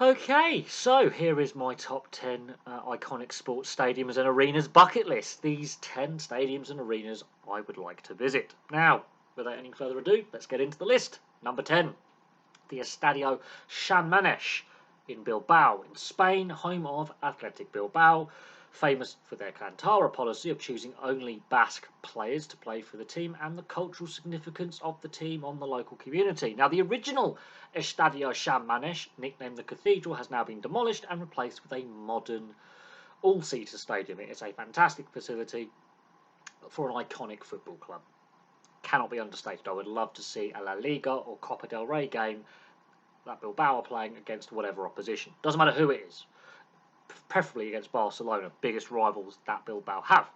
Okay, so here is my top 10 iconic sports stadiums and arenas bucket list. These 10 stadiums and arenas I would like to visit. Now, without any further ado, let's get into the list. Number 10, the Estadio San Mamés in Bilbao, in Spain, home of Athletic Bilbao, famous for their Cantara policy of choosing only Basque players to play for the team and the cultural significance of the team on the local community. Now, the original Estadio San Mamés, nicknamed the Cathedral, has now been demolished and replaced with a modern all-seater stadium. It is a fantastic facility for an iconic football club. Cannot be understated. I would love to see a La Liga or Copa del Rey game that Bilbao are playing against whatever opposition. Doesn't matter who it is. Preferably against Barcelona, biggest rivals that Bilbao have.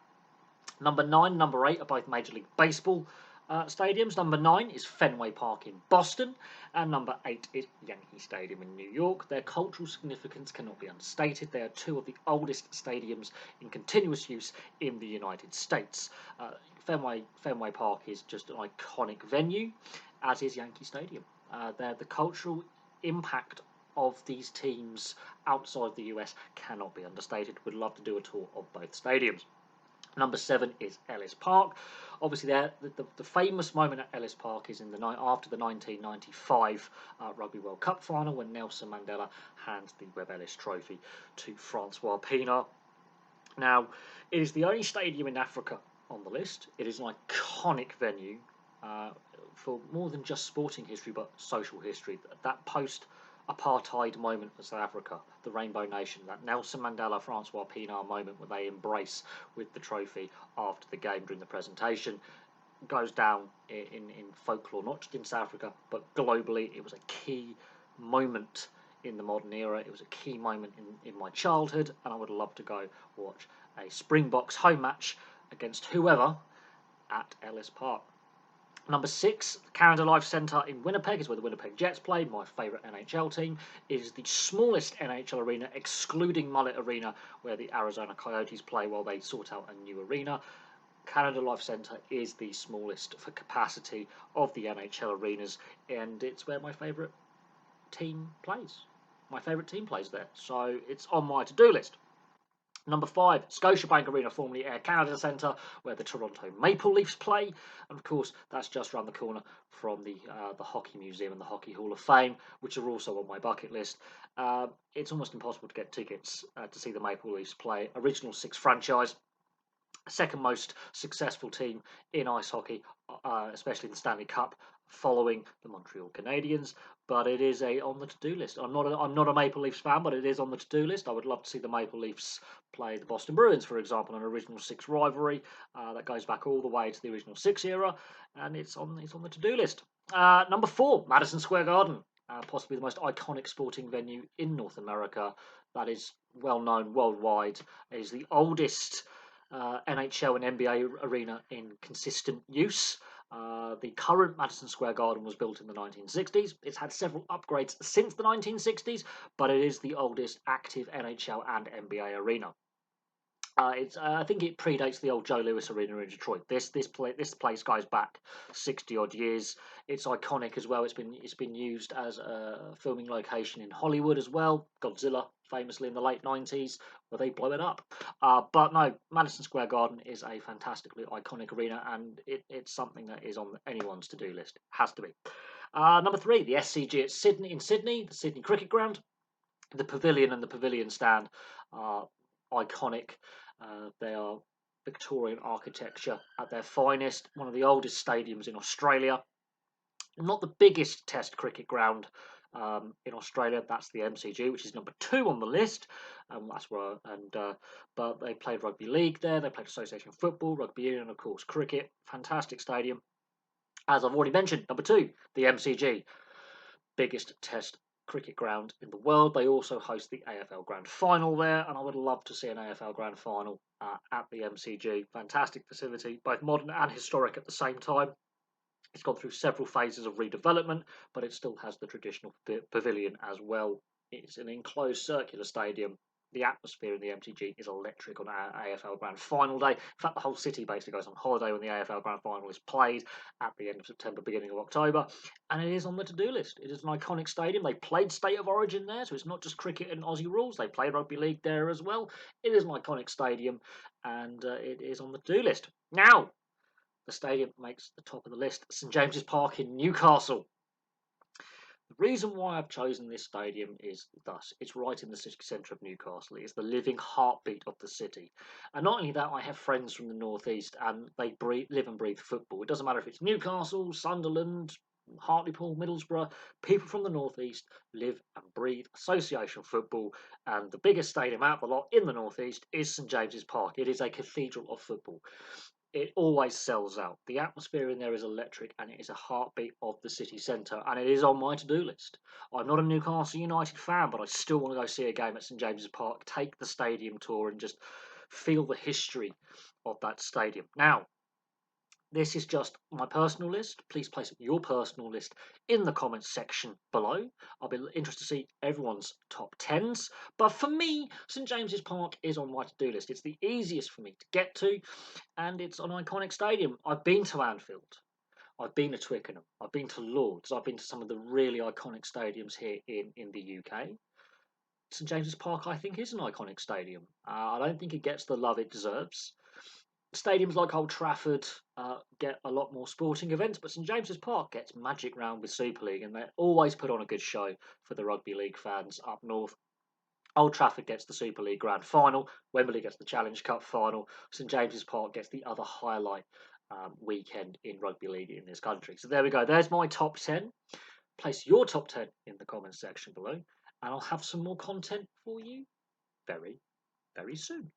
Number 9, number 8 are both Major League Baseball stadiums. Number 9 is Fenway Park in Boston, and number 8 is Yankee Stadium in New York. Their cultural significance cannot be understated. They are two of the oldest stadiums in continuous use in the United States. Fenway Park is just an iconic venue, as is Yankee Stadium. The cultural impact of these teams outside the US cannot be understated. Would love to do a tour of both stadiums. Number 7 is Ellis Park. Obviously, the famous moment at Ellis Park is in the night after the 1995 Rugby World Cup final, when Nelson Mandela hands the Webb Ellis Trophy to Francois Pienaar. Now, it is the only stadium in Africa on the list. It is an iconic venue for more than just sporting history, but social history. That post-apartheid moment for South Africa, the Rainbow Nation, that Nelson Mandela, Francois Pienaar moment where they embrace with the trophy after the game during the presentation, goes down in folklore, not just in South Africa, but globally. It was a key moment in the modern era. It was a key moment in my childhood, and I would love to go watch a Springboks home match against whoever at Ellis Park. Number 6, the Canada Life Centre in Winnipeg is where the Winnipeg Jets play. My favourite NHL team. It is the smallest NHL arena, excluding Mullet Arena, where the Arizona Coyotes play while they sort out a new arena. Canada Life Centre is the smallest for capacity of the NHL arenas, and it's where my favourite team plays. My favourite team plays there, so it's on my to-do list. Number 5, Scotiabank Arena, formerly Air Canada Centre, where the Toronto Maple Leafs play. And of course, that's just around the corner from the Hockey Museum and the Hockey Hall of Fame, which are also on my bucket list. It's almost impossible to get tickets to see the Maple Leafs play. Original 6 franchise, second most successful team in ice hockey, especially in the Stanley Cup, following the Montreal Canadiens. But it is on the to-do list. I'm not a Maple Leafs fan, but it is on the to-do list. I would love to see the Maple Leafs play the Boston Bruins, for example, an original 6 rivalry that goes back all the way to the original 6 era, and it's on the to-do list. Number 4, Madison Square Garden, possibly the most iconic sporting venue in North America. That is well known worldwide. It is the oldest NHL and NBA arena in consistent use. The current Madison Square Garden was built in the 1960s. It's had several upgrades since the 1960s, but it is the oldest active NHL and NBA arena. I think it predates the old Joe Louis Arena in Detroit. This place goes back 60 odd years. It's iconic as well. It's been used as a filming location in Hollywood as well. Godzilla, famously in the late 90s, where they blow it up. But no, Madison Square Garden is a fantastically iconic arena, and it's something that is on anyone's to-do list. It has to be. Number 3, the SCG at Sydney, the Sydney Cricket Ground. The pavilion and the pavilion stand are iconic. They are Victorian architecture at their finest. One of the oldest stadiums in Australia. Not the biggest Test cricket ground in Australia. That's the MCG, which is number 2 on the list. But they played rugby league there. They played association football, rugby union, and of course cricket. Fantastic stadium. As I've already mentioned, number 2, the MCG, biggest Test cricket ground in the world. They also host the AFL Grand Final there, and I would love to see an AFL Grand Final at the MCG. Fantastic facility, both modern and historic at the same time. It's gone through several phases of redevelopment, but it still has the traditional pavilion as well. It's an enclosed circular stadium The atmosphere in the MTG is electric on our AFL Grand Final day. In fact, the whole city basically goes on holiday when the AFL Grand Final is played at the end of September, beginning of October, and it is on the to-do list. It is an iconic stadium. They played State of Origin there, so it's not just cricket and Aussie rules. They played rugby league there as well. It is an iconic stadium, and it is on the to-do list. Now, the stadium makes the top of the list. St James's Park in Newcastle. The reason why I've chosen this stadium is thus: it's right in the city centre of Newcastle. It's the living heartbeat of the city. And not only that, I have friends from the northeast and they live and breathe football. It doesn't matter if it's Newcastle, Sunderland, Hartlepool, Middlesbrough. People from the northeast live and breathe association football, and the biggest stadium out of the lot in the northeast is St James's Park. It is a cathedral of football. It always sells out. The atmosphere in there is electric, and it is a heartbeat of the city centre, and it is on my to-do list. I'm not a Newcastle United fan, but I still want to go see a game at St James's Park, take the stadium tour, and just feel the history of that stadium. Now, this is just my personal list. Please place your personal list in the comments section below. I'll be interested to see everyone's top 10s. But for me, St James's Park is on my to-do list. It's the easiest for me to get to, and it's an iconic stadium. I've been to Anfield. I've been to Twickenham. I've been to Lords. I've been to some of the really iconic stadiums here in the UK. St James's Park, I think, is an iconic stadium. I don't think it gets the love it deserves. Stadiums like Old Trafford get a lot more sporting events, but St James's Park gets Magic Round with Super League, and they always put on a good show for the rugby league fans up north. Old Trafford gets the Super League Grand Final, Wembley gets the Challenge Cup Final, St James's Park gets the other highlight weekend in rugby league in this country. So there we go, there's my top 10. Place your top 10 in the comments section below, and I'll have some more content for you very, very soon.